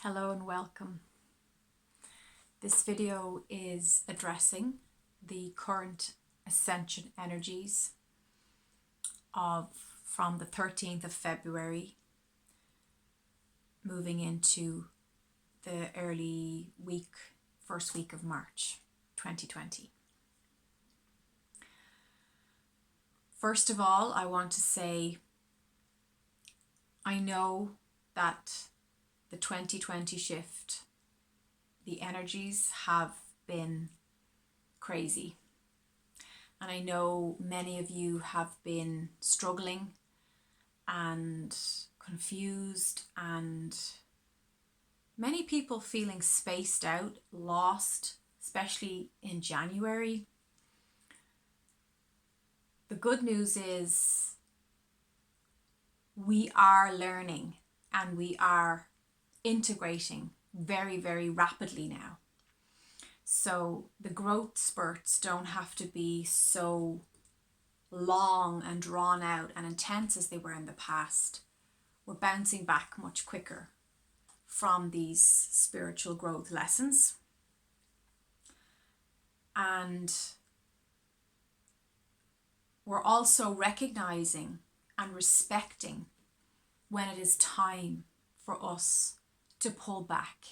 Hello and welcome. This video is addressing the current ascension energies from the 13th of February moving into the first week of March 2020. First of all, I want to say I know that the 2020 shift, the energies have been crazy. And I know many of you have been struggling and confused, and many people feeling spaced out, lost, especially in January. The good news is we are learning and we are integrating very, very rapidly now. So the growth spurts don't have to be so long and drawn out and intense as they were in the past. We're bouncing back much quicker from these spiritual growth lessons. And we're also recognizing and respecting when it is time for us to pull back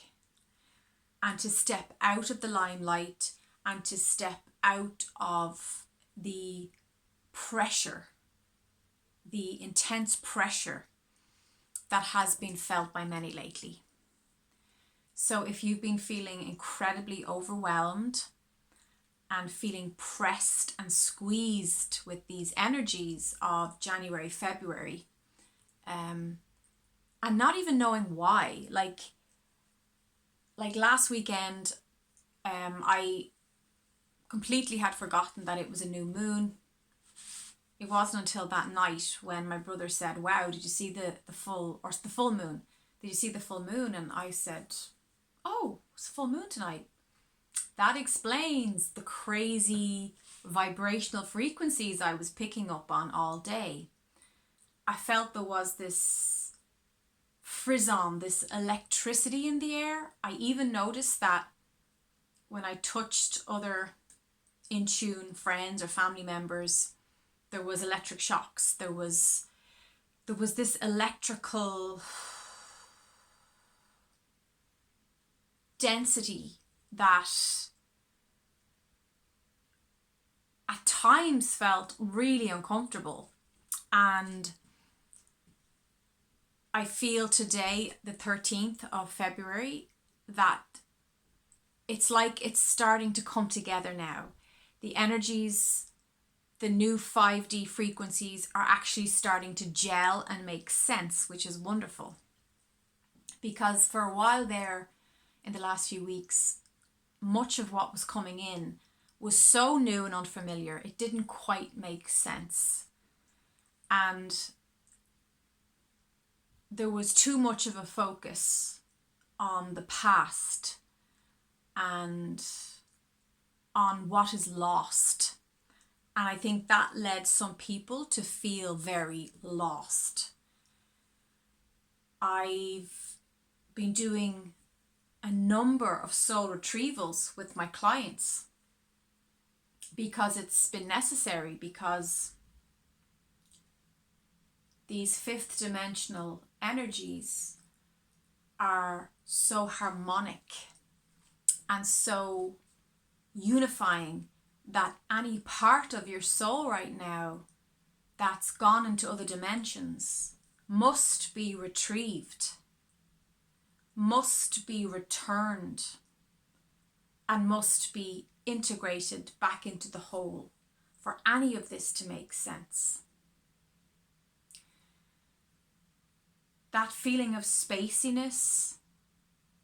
and to step out of the limelight and to step out of the pressure, the intense pressure that has been felt by many lately. So if you've been feeling incredibly overwhelmed and feeling pressed and squeezed with these energies of January, February, and not even knowing why, like last weekend, I completely had forgotten that it was a new moon. It wasn't until that night when my brother said, "Wow, did you see the full moon? Did you see the full moon?" And I said, "Oh, it's full moon tonight." That explains the crazy vibrational frequencies I was picking up on all day. I felt there was this frisson, this electricity in the air. I even noticed that when I touched other in tune friends or family members, there was electric shocks. There was this electrical density that at times felt really uncomfortable. And I feel today, the 13th of February, that it's like it's starting to come together now. The energies, the new 5D frequencies are actually starting to gel and make sense, which is wonderful. Because for a while there, in the last few weeks, much of what was coming in was so new and unfamiliar, it didn't quite make sense. And there was too much of a focus on the past and on what is lost. And I think that led some people to feel very lost. I've been doing a number of soul retrievals with my clients because it's been necessary, because these fifth dimensional energies are so harmonic and so unifying that any part of your soul right now that's gone into other dimensions must be retrieved, must be returned, and must be integrated back into the whole for any of this to make sense. That feeling of spaciness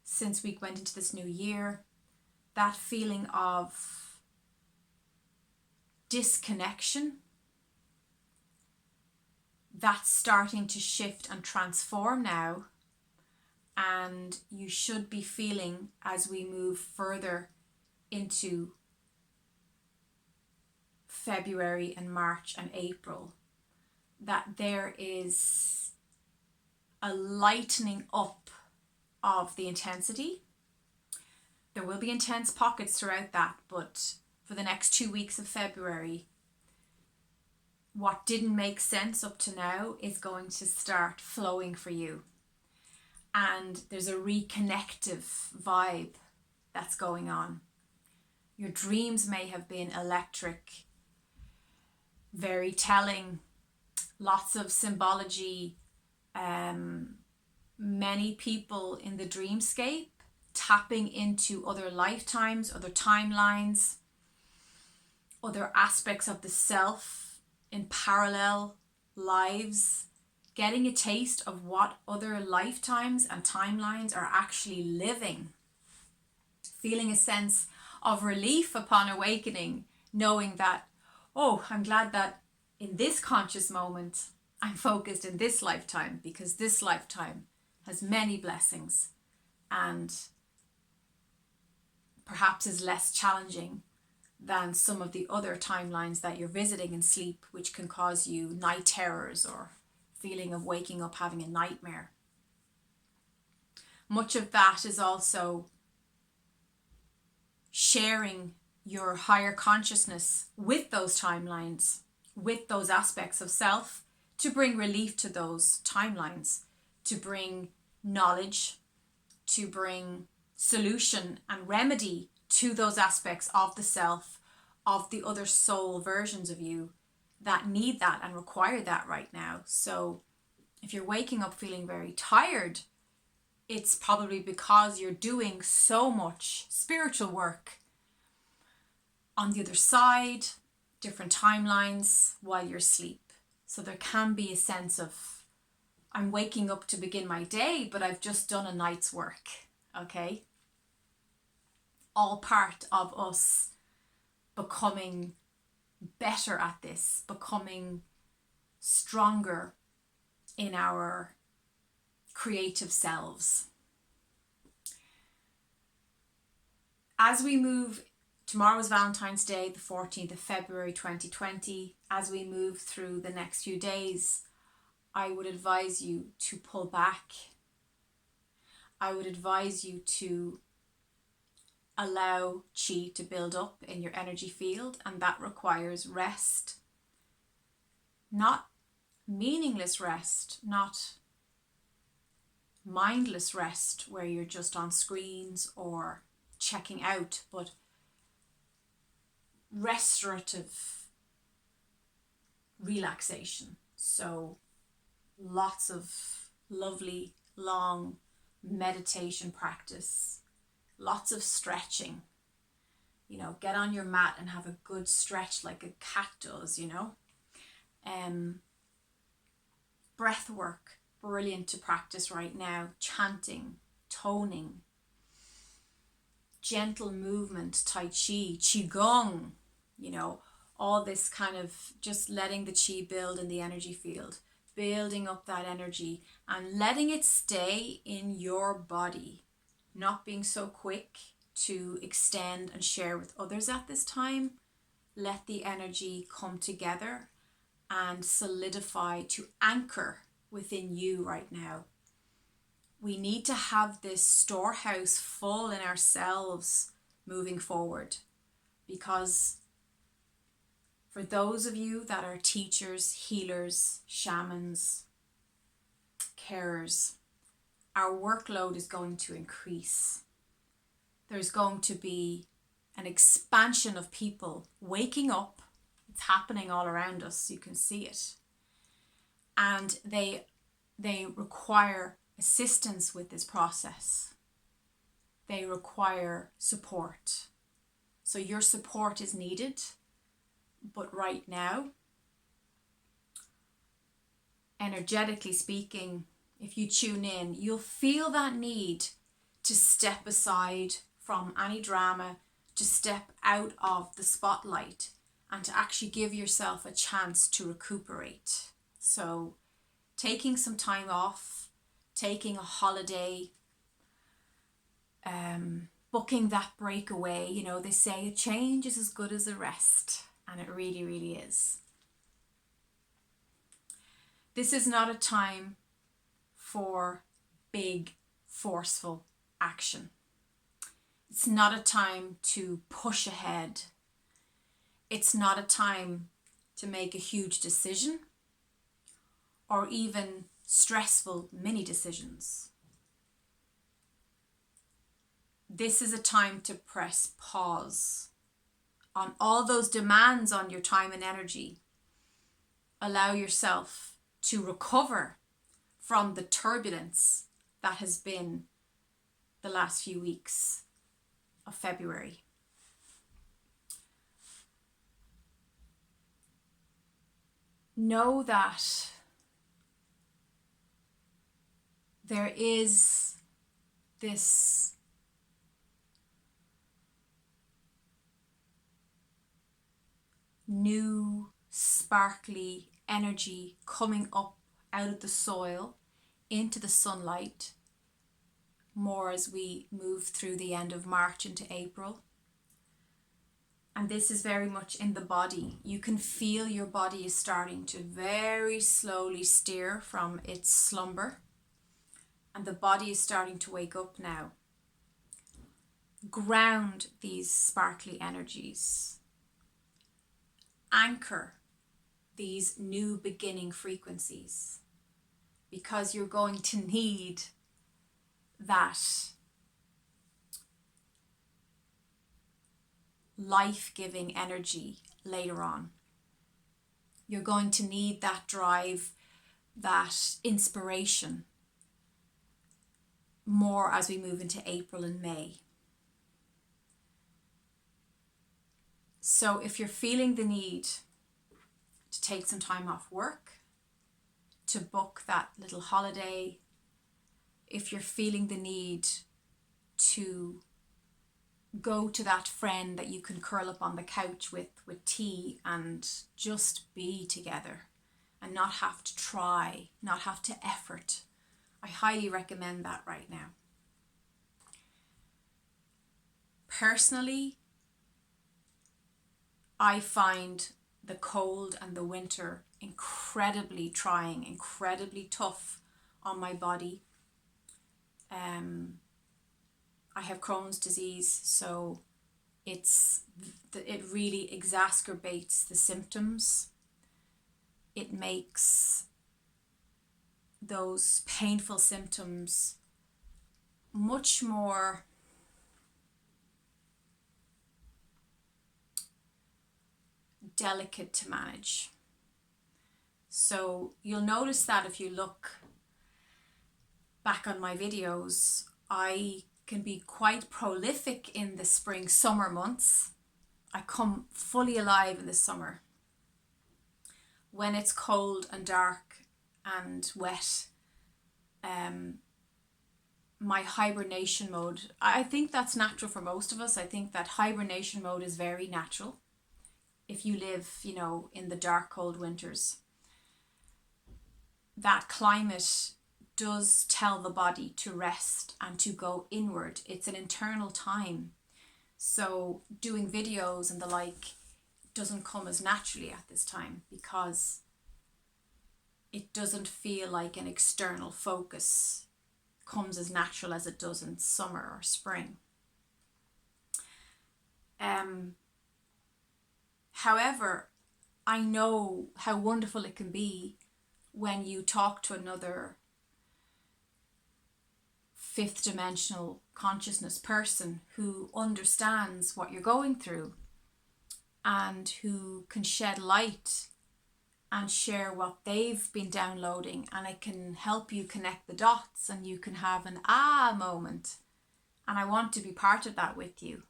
since we went into this new year, that feeling of disconnection, that's starting to shift and transform now. And you should be feeling, as we move further into February and March and April, that there is a lightening up of the intensity. There will be intense pockets throughout that, but for the next 2 weeks of February, what didn't make sense up to now is going to start flowing for you. And there's a reconnective vibe that's going on. Your dreams may have been electric, very telling, lots of symbology, many people in the dreamscape tapping into other lifetimes, other timelines, other aspects of the self in parallel lives, getting a taste of what other lifetimes and timelines are actually living, feeling a sense of relief upon awakening, knowing that, oh, I'm glad that in this conscious moment I'm focused in this lifetime, because this lifetime has many blessings and perhaps is less challenging than some of the other timelines that you're visiting in sleep, which can cause you night terrors or feeling of waking up having a nightmare. Much of that is also sharing your higher consciousness with those timelines, with those aspects of self, to bring relief to those timelines, to bring knowledge, to bring solution and remedy to those aspects of the self, of the other soul versions of you that need that and require that right now. So if you're waking up feeling very tired, it's probably because you're doing so much spiritual work on the other side, different timelines while you're asleep. So there can be a sense of, I'm waking up to begin my day, but I've just done a night's work, okay? All part of us becoming better at this, becoming stronger in our creative selves. As we move, tomorrow is Valentine's Day, the 14th of February 2020. As we move through the next few days, I would advise you to pull back. I would advise you to allow chi to build up in your energy field, and that requires rest. Not meaningless rest, not mindless rest where you're just on screens or checking out, but restorative relaxation. So lots of lovely long meditation practice, lots of stretching. You know, get on your mat and have a good stretch like a cat does, you know. Breath work, brilliant to practice right now. Chanting, toning, gentle movement, tai chi, qigong, you know, all this kind of just letting the chi build in the energy field, building up that energy and letting it stay in your body, not being so quick to extend and share with others at this time. Let the energy come together and solidify, to anchor within you right now. We need to have this storehouse full in ourselves moving forward, because for those of you that are teachers, healers, shamans, carers, our workload is going to increase. There's going to be an expansion of people waking up. It's happening all around us. You can see it. And they require assistance with this process. They require support. So your support is needed. But right now, energetically speaking, if you tune in, you'll feel that need to step aside from any drama, to step out of the spotlight and to actually give yourself a chance to recuperate. So taking some time off, taking a holiday, booking that break away. You know, they say a change is as good as a rest, and it really, really is. This is not a time for big forceful action. It's not a time to push ahead. It's not a time to make a huge decision or even stressful mini decisions. This is a time to press pause on all those demands on your time and energy. Allow yourself to recover from the turbulence that has been the last few weeks of February. Know that there is this new sparkly energy coming up out of the soil into the sunlight more as we move through the end of March into April. And this is very much in the body. You can feel your body is starting to very slowly steer from its slumber, and the body is starting to wake up now. Ground these sparkly energies. Anchor these new beginning frequencies, because you're going to need that life-giving energy later on. You're going to need that drive, that inspiration more as we move into April and May. So if you're feeling the need to take some time off work, to book that little holiday, if you're feeling the need to go to that friend that you can curl up on the couch with tea and just be together and not have to try, not have to effort, I highly recommend that right now. Personally, I find the cold and the winter incredibly trying, incredibly tough on my body. I have Crohn's disease, so it really exacerbates the symptoms. It makes those painful symptoms much more delicate to manage. So you'll notice that if you look back on my videos, I can be quite prolific in the spring, summer months. I come fully alive in the summer. When it's cold and dark and wet, my hibernation mode, I think that's natural for most of us. I think that hibernation mode is very natural if you live, in the dark, cold winters. That climate does tell the body to rest and to go inward. It's an internal time. So doing videos and the like doesn't come as naturally at this time because it doesn't feel like an external focus comes as natural as it does in summer or spring. However, I know how wonderful it can be when you talk to another fifth dimensional consciousness person who understands what you're going through and who can shed light and share what they've been downloading, and it can help you connect the dots and you can have an moment. And I want to be part of that with you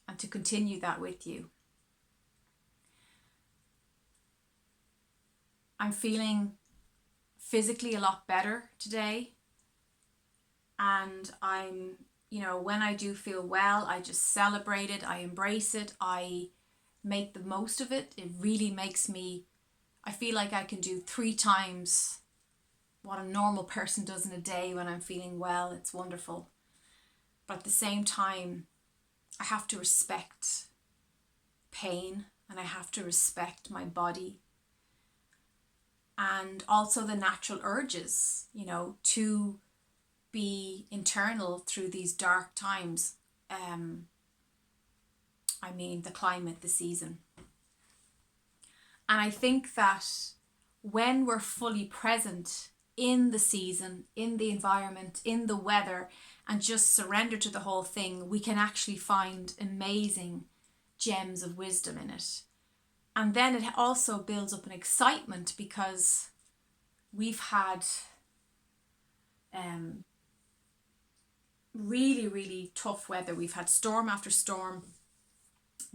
and to continue that with you. I'm feeling physically a lot better today. And I'm, when I do feel well, I just celebrate it. I embrace it. I make the most of it. It really makes me, I feel like I can do 3 times what a normal person does in a day when I'm feeling well. It's wonderful. But at the same time, I have to respect pain and I have to respect my body. And also the natural urges, to be internal through these dark times. I mean, the climate, the season. And I think that when we're fully present in the season, in the environment, in the weather, and just surrender to the whole thing, we can actually find amazing gems of wisdom in it. And then it also builds up an excitement because we've had really, really tough weather. We've had storm after storm.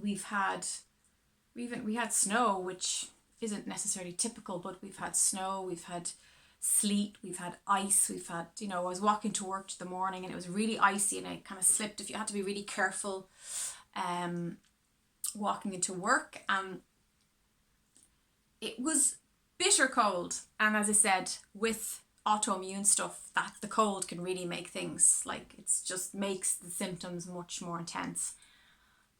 We had snow, which isn't necessarily typical, but we've had snow, we've had sleet, we've had ice, we've had, I was walking to work the morning and it was really icy and I kind of slipped. If you had to be really careful walking into work, and it was bitter cold. And as I said, with autoimmune stuff, that the cold can really make things like, it's just makes the symptoms much more intense.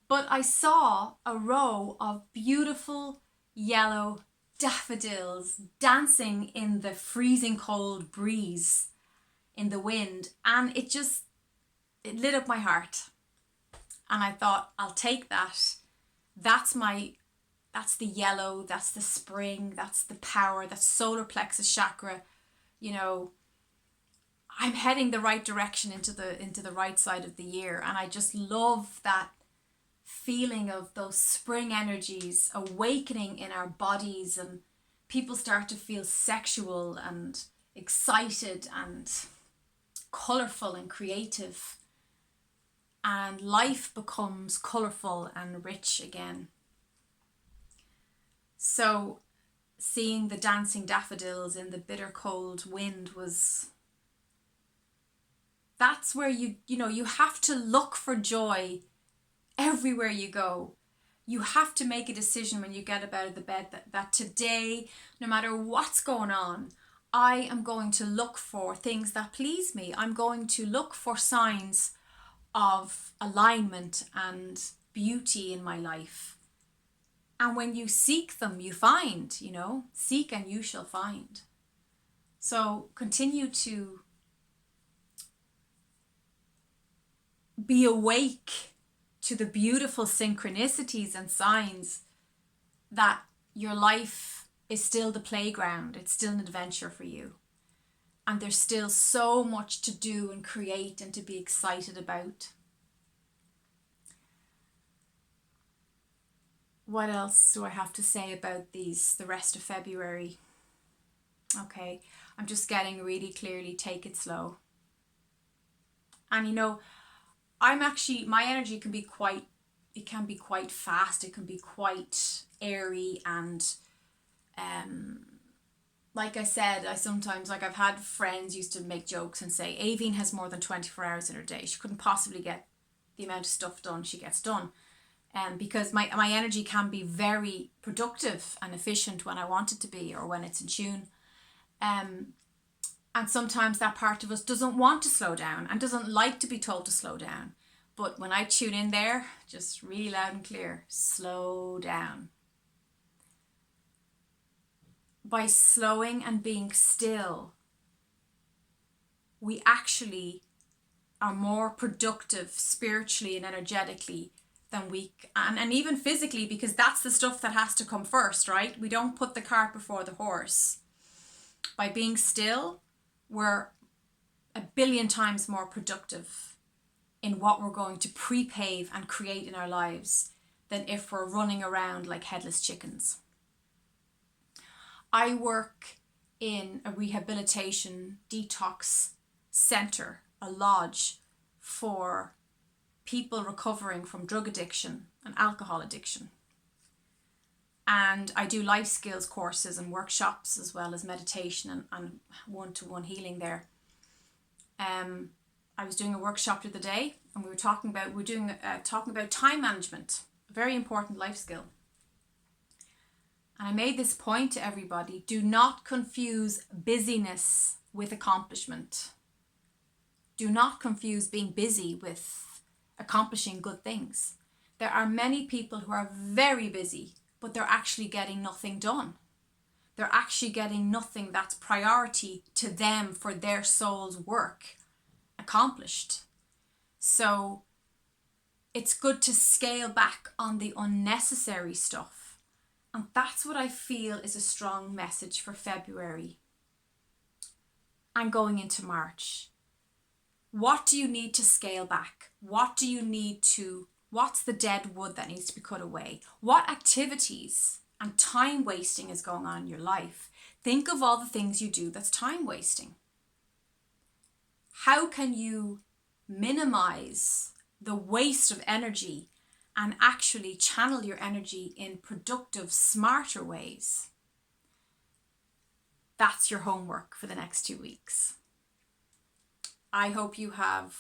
But I saw a row of beautiful yellow daffodils dancing in the freezing cold breeze, in the wind, and it lit up my heart. And I thought, I'll take that. That's the yellow, that's the spring, that's the power, that's solar plexus chakra. I'm heading the right direction into the right side of the year, and I just love that feeling of those spring energies awakening in our bodies, and people start to feel sexual and excited and colourful and creative, and life becomes colourful and rich again. So seeing the dancing daffodils in the bitter cold wind that's where you have to look for joy everywhere you go. You have to make a decision when you get up out of the bed that today, no matter what's going on, I am going to look for things that please me. I'm going to look for signs of alignment and beauty in my life. And when you seek them, you find, seek and you shall find. So continue to be awake to the beautiful synchronicities and signs that your life is still the playground. It's still an adventure for you. And there's still so much to do and create and to be excited about. What else do I have to say about the rest of February? Okay, I'm just getting really clearly, take it slow. And my energy can be quite fast, it can be quite airy, and like I said, I've had friends used to make jokes and say, Aoibhinn has more than 24 hours in her day. She couldn't possibly get the amount of stuff done she gets done. Because my energy can be very productive and efficient when I want it to be, or when it's in tune. And sometimes that part of us doesn't want to slow down and doesn't like to be told to slow down. But when I tune in there, just really loud and clear, slow down. By slowing and being still, we actually are more productive spiritually and energetically than and even physically, because that's the stuff that has to come first, right? We don't put the cart before the horse. By being still, we're 1 billion times more productive in what we're going to pre-pave and create in our lives than if we're running around like headless chickens. I work in a rehabilitation detox center, a lodge for people recovering from drug addiction and alcohol addiction. And I do life skills courses and workshops, as well as meditation and one-to-one healing there. I was doing a workshop the other day, and we were talking about time management, a very important life skill. And I made this point to everybody: do not confuse busyness with accomplishment. Do not confuse being busy with accomplishing good things. There are many people who are very busy, but they're actually getting nothing done. They're actually getting nothing that's priority to them for their soul's work. accomplished. So it's good to scale back on the unnecessary stuff. And that's what I feel is a strong message for February and going into March. What do you need to scale back? What's the dead wood that needs to be cut away? What activities and time wasting is going on in your life? Think of all the things you do that's time wasting. How can you minimize the waste of energy and actually channel your energy in productive, smarter ways? That's your homework for the next 2 weeks. I hope you have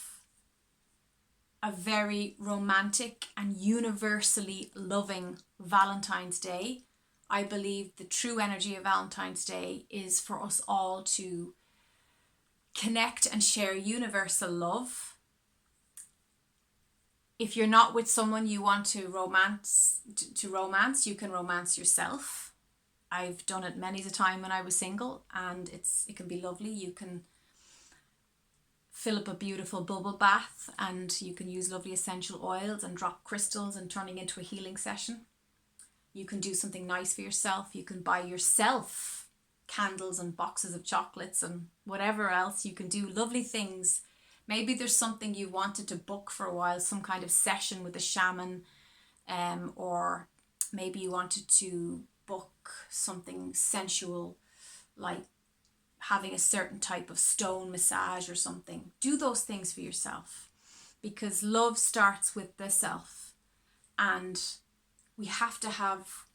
a very romantic and universally loving Valentine's Day. I believe the true energy of Valentine's Day is for us all to connect and share universal love. If you're not with someone you want to romance, you can romance yourself. I've done it many a time when I was single, and it can be lovely. You can fill up a beautiful bubble bath, and you can use lovely essential oils and drop crystals and turning into a healing session. You can do something nice for yourself. You can buy yourself candles and boxes of chocolates and whatever else. You can do lovely things. Maybe there's something you wanted to book for a while, some kind of session with a shaman, or maybe you wanted to book something sensual, like having a certain type of stone massage or something. Do those things for yourself, because love starts with the self, and we have to have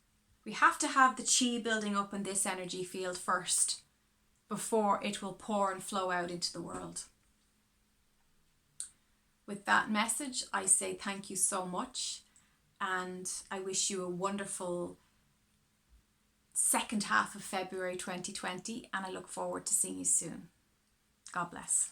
the chi building up in this energy field first before it will pour and flow out into the world. With that message, I say thank you so much, and I wish you a wonderful second half of February 2020, and I look forward to seeing you soon. God bless.